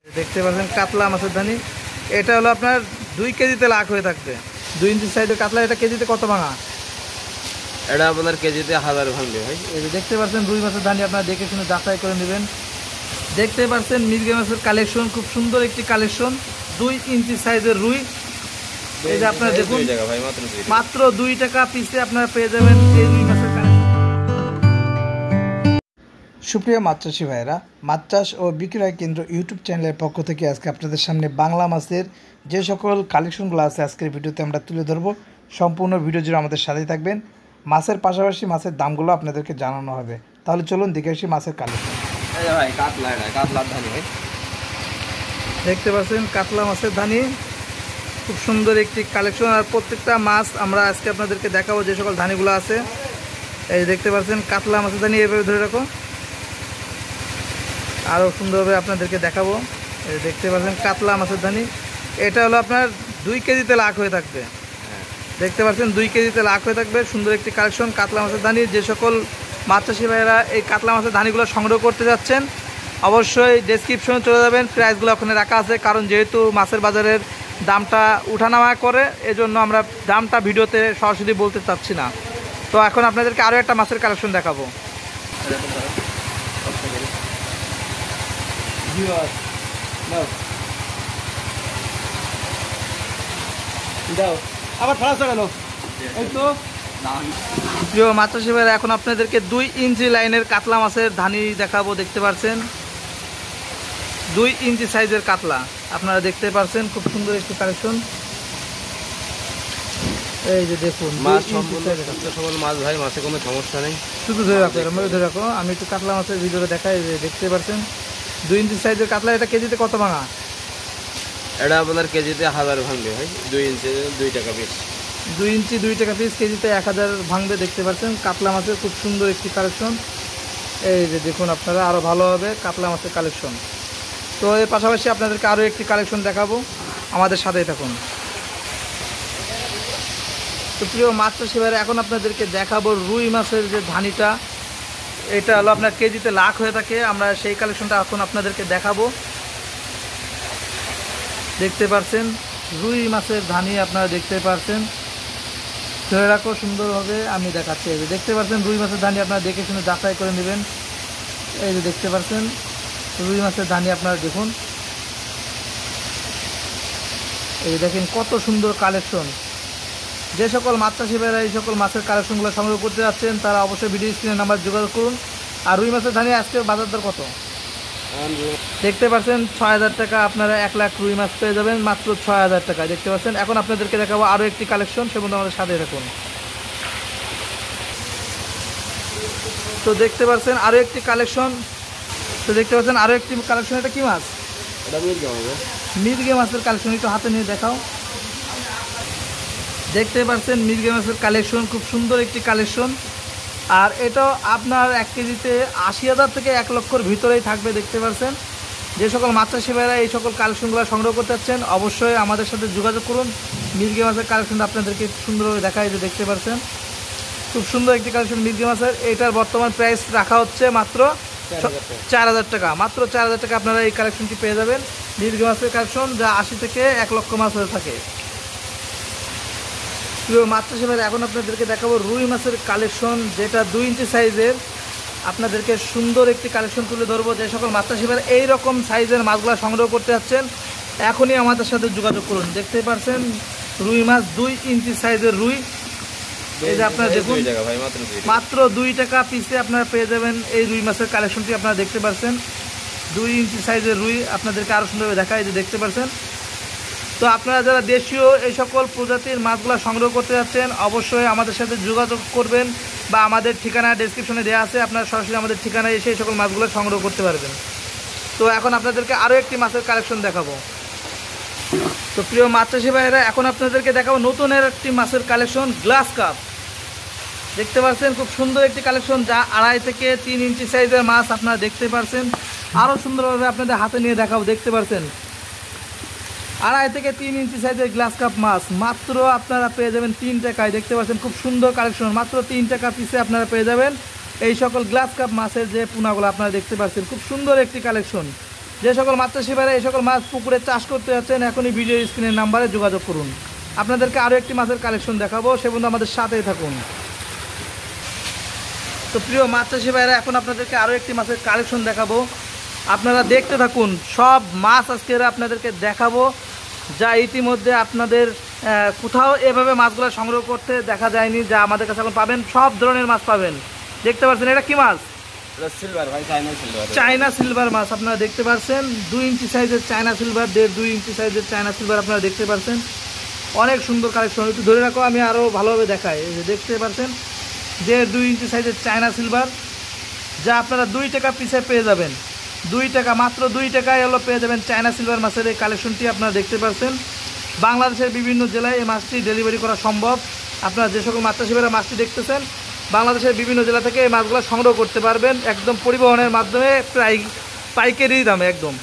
দেখতে পাচ্ছেন কাতলা মাছের ধানি। এটা হলো আপনার 2 কেজিতে লাখ হয়ে থাকবে। 2 ইঞ্চি সাইজের কাতলা। এটা কেজিতে কত ভাঙা? এটা আপনার কেজিতে 1000 ভাঙবে ভাই। এই যে দেখতে পাচ্ছেন রুই মাছের ধানি, আপনারা দেখে শুনে যাচাই করে নেবেন। দেখতে পাচ্ছেন মিরগে মাছের কালেকশন, খুব সুন্দর একটি কালেকশন। 2 ইঞ্চি সাইজের রুই। এই যে আপনারা দেখুন, মাত্র 2 টাকা পিসে আপনারা পেয়ে যাবেন এই রুই মাছের কালেকশন। সুপ্রিয় মাছ চাষি ভাইয়েরা, মাছ চাষ ও বিক্রয় কেন্দ্র ইউটিউব চ্যানেলের পক্ষ থেকে আজকে আপনাদের সামনে বাংলা মাছের যে সকল কালেকশনগুলো আছে আজকের ভিডিওতে আমরা তুলে ধরবো। সম্পূর্ণ ভিডিও জুড়ে আমাদের সাথেই থাকবেন। মাছের পাশাপাশি মাছের দামগুলো আপনাদেরকে জানানো হবে। তাহলে চলুন দেখে আসি মাছের কালেকশন। ভাই কাতলা, এটা কাতলার ধানি ভাই। দেখতে পাচ্ছেন কাতলা মাছের ধানি, খুব সুন্দর একটি কালেকশন। আর প্রত্যেকটা মাছ আমরা আজকে আপনাদেরকে দেখাবো যে সকল ধানিগুলো আছে। এই দেখতে পাচ্ছেন কাতলা মাছের ধানি, এভাবে ধরে রাখো, আরও সুন্দরভাবে আপনাদেরকে দেখাবো। এই দেখতে পাচ্ছেন কাতলা মাছের ধানি। এটা হলো আপনার 2 কেজিতে লাখ হয়ে থাকবে। দেখতে পাচ্ছেন 2 কেজিতে লাখ হয়ে থাকবে। সুন্দর একটি কালেকশন কাতলা মাছের ধানি। যে সকল মাছ চাষি ভাইয়েরা এই কাতলা মাছের ধানিগুলো সংগ্রহ করতে যাচ্ছেন, অবশ্যই ডেসক্রিপশনে চলে যাবেন। প্রাইসগুলো ওখানে রাখা আছে, কারণ যেহেতু মাছের বাজারের দামটা উঠানামা করে, এজন্য আমরা দামটা ভিডিওতে সরাসরি বলতে চাচ্ছি না। তো এখন আপনাদেরকে আরও একটা মাছের কালেকশন দেখাবো। আবার ফেলাস কেন? এই তো প্রিয় মাছ চাষি ভাইয়েরা, এখন আপনাদেরকে 2 ইঞ্চি লাইনের কাতলা মাছের ধানি দেখাবো। দেখতে পাচ্ছেন 2 ইঞ্চি সাইজের কাতলা, আপনারা দেখতে পাচ্ছেন খুব সুন্দর একটি কালেকশন। এই যে দেখুন মাছ সকল মাছ ভাই, মাছে কোনো সমস্যা নেই। শুধু ধরে রাখো, এরকম ধরে রাখো। আমি একটু কাতলা মাছের ভিডিওটা দেখাই। দেখতে পাচ্ছেন 2 ইঞ্চি সাইজের কাতলা। এটা কেজিতে কত ভাঙা? এটা আপনার কেজিতে 1000 ভাঙবে ভাই। 2 ইঞ্চি 2 টাকা পিস। 2 ইঞ্চি 2 টাকা পিস, কেজিতে 1000 ভাঙবে। দেখতে পাচ্ছেন কাতলা মাছের খুব সুন্দর একটি কালেকশন। এই যে দেখুন, আপনারা আরও ভালো হবে কাতলা মাছের কালেকশন। তো এর পাশাপাশি আপনাদেরকে আরও একটি কালেকশন দেখাবো, আমাদের সাথেই থাকুন। তো প্রিয় মাছ চাষি ভাইরা, এখন আপনাদেরকে দেখাবো রুই মাছের যে ধানিটা। এটা হলো আপনার কেজিতে লাখ হয়ে থাকে। আমরা সেই কালেকশনটা এখন আপনাদেরকে দেখাবো। দেখতে পাচ্ছেন রুই মাছের ধানি, আপনারা দেখতে পাচ্ছেন। ধরে রাখো সুন্দরভাবে, আমি দেখাচ্ছি। এই যে দেখতে পাচ্ছেন রুই মাছের ধানি, আপনারা দেখে শুনে যাচাই করে নেবেন। এই যে দেখতে পাচ্ছেন রুই মাছের ধানি, আপনারা দেখুন। এই দেখেন কত সুন্দর কালেকশন। যে সকল মাছ চাষি ভাইরা এই সকল মাছের কালেকশনগুলো সংগ্রহ করতে যাচ্ছেন, তারা অবশ্যই ভিডিও স্ক্রিনের নাম্বার যোগাযোগ করুন। আর রুই মাছের ধানি আজকে বাজার দর কত দেখতে পাচ্ছেন? 6000 টাকা। আপনারা 1 লাখ রুই মাছ পেয়ে যাবেন মাত্র 6000 টাকা। দেখতে পাচ্ছেন। এখন আপনাদেরকে দেখাবো আরও একটি কালেকশন, সে পর্যন্ত আমাদের সাথে থাকুন। তো দেখতে পাচ্ছেন আরও একটি কালেকশন। এটা কি মাছ? এটা মির্গে মাছ। মির্গে মাছের কালেকশন একটু হাতে নিয়ে দেখাও। দেখতে পাচ্ছেন মির্গে মাছের কালেকশন, খুব সুন্দর একটি কালেকশন। আর এটাও আপনার 1 কেজিতে 80,000 থেকে 1 লক্ষর ভিতরেই থাকবে। দেখতে পাচ্ছেন। যে সকল মাছ চাষি ভাইরা এই সকল কালেকশনগুলো সংগ্রহ করতে চাচ্ছেন, অবশ্যই আমাদের সাথে যোগাযোগ করুন। মির্গে মাছের কালেকশনটা আপনাদেরকে সুন্দরভাবে দেখায়। যে দেখতে পাচ্ছেন খুব সুন্দর একটি কালেকশন মির্গে মাছের। এইটার বর্তমান প্রাইস রাখা হচ্ছে মাত্র 4000 টাকা। মাত্র 4000 টাকা আপনারা এই কালেকশনটি পেয়ে যাবেন। মির্গে মাছের কালেকশন, যা 80 থেকে 1 লক্ষ মাছ হয়ে থাকে। প্রিয় মাছ চাষি ভাইরা, এখন আপনাদেরকে দেখাবো রুই মাছের কালেকশন, যেটা 2 ইঞ্চি সাইজের। আপনাদেরকে সুন্দর একটি কালেকশন তুলে ধরবো। যে সকল মাছ চাষি ভাইরা এইরকম সাইজের মাছগুলো সংগ্রহ করতে যাচ্ছেন, এখনই আমাদের সাথে যোগাযোগ করুন। দেখতে পাচ্ছেন রুই মাছ 2 ইঞ্চি সাইজের রুই। এই যে আপনারা দেখুন, মাত্র 2 টাকা পিসে আপনারা পেয়ে যাবেন এই রুই মাছের কালেকশনটি। আপনারা দেখতে পাচ্ছেন 2 ইঞ্চি সাইজের রুই। আপনাদেরকে আরও সুন্দরভাবে দেখায়। যে দেখতে পাচ্ছেন। তো আপনারা যারা দেশীয় এই সকল প্রজাতির মাছগুলো সংগ্রহ করতে যাচ্ছেন, অবশ্যই আমাদের সাথে যোগাযোগ করবেন, বা আমাদের ঠিকানা ডেসক্রিপশনে দেওয়া আছে। আপনারা সরাসরি আমাদের ঠিকানায় এসে এই সকল মাছগুলো সংগ্রহ করতে পারবেন। তো এখন আপনাদেরকে আরও একটি মাছের কালেকশন দেখাবো। তো প্রিয় মাছ চাষি ভাইয়েরা, এখন আপনাদেরকে দেখাবো নতুন একটি মাছের কালেকশন, গ্লাস কাপ। দেখতে পাচ্ছেন খুব সুন্দর একটি কালেকশন, যা 2.5 থেকে 3 ইঞ্চি সাইজের মাছ। আপনারা দেখতে পাচ্ছেন। আরও সুন্দরভাবে আপনাদের হাতে নিয়ে দেখাবো। দেখতে পাচ্ছেন 2.5 থেকে 3 ইঞ্চি সাইজের গ্লাস কাপ মাছ মাত্র আপনারা পেয়ে যাবেন 3 টাকায়। দেখতে পাচ্ছেন খুব সুন্দর কালেকশন, মাত্র 3 টাকা পিসে আপনারা পেয়ে যাবেন এই সকল গ্লাস কাপ মাছের যে পোনাগুলো। আপনারা দেখতে পাচ্ছেন খুব সুন্দর একটি কালেকশন। যে সকল মাছচাষী ভাইরা এই সকল মাছ পুকুরে চাষ করতে যাচ্ছেন এখনই ভিডিও স্ক্রিনের নাম্বারে যোগাযোগ করুন। আপনাদেরকে আরও একটি মাছের কালেকশন দেখাবো, সে পর্যন্ত আমাদের সাথেই থাকুন। তো প্রিয় মাছচাষী ভাইরা এখন আপনাদেরকে আরও একটি মাছের কালেকশন দেখাবো, আপনারা দেখতে থাকুন। সব মাছ আজকে আপনাদেরকে দেখাবো যা ইতিমধ্যে আপনাদের কোথাও এভাবে মাছগুলো সংগ্রহ করতে দেখা যায়নি, যা আমাদের কাছে এখন পাবেন। সব ধরনের মাছ পাবেন। দেখতে পাচ্ছেন এটা কি মাছ? সিলভার ভাই, চায়না সিলভার। চায়না সিলভার মাছ আপনারা দেখতে পাচ্ছেন। 2 ইঞ্চি সাইজের চায়না সিলভার, 1.5-2 ইঞ্চি সাইজের চায়না সিলভার আপনারা দেখতে পাচ্ছেন। অনেক সুন্দর কালেকশন। একটু ধরে রাখো, আমি আরও ভালোভাবে দেখাই। এই যে দেখতে পাচ্ছেন 1.5-2 ইঞ্চি সাইজের চায়না সিলভার, যা আপনারা 2 টাকা পিসে পেয়ে যাবেন। 2 টাকা, মাত্র 2 টাকায় হলো পেয়ে যাবেন চায়না সিলভার মাছের এই কালেকশনটি। আপনারা দেখতে পাচ্ছেন বাংলাদেশের বিভিন্ন জেলায় এই মাছটি ডেলিভারি করা সম্ভব। আপনারা যে সকল মাছচাষী ভাইরা মাছটি দেখতেছেন বাংলাদেশের বিভিন্ন জেলা থেকে এই মাছগুলো সংগ্রহ করতে পারবেন একদম পরিবহনের মাধ্যমে, প্রায় পাইকারি দামে একদম।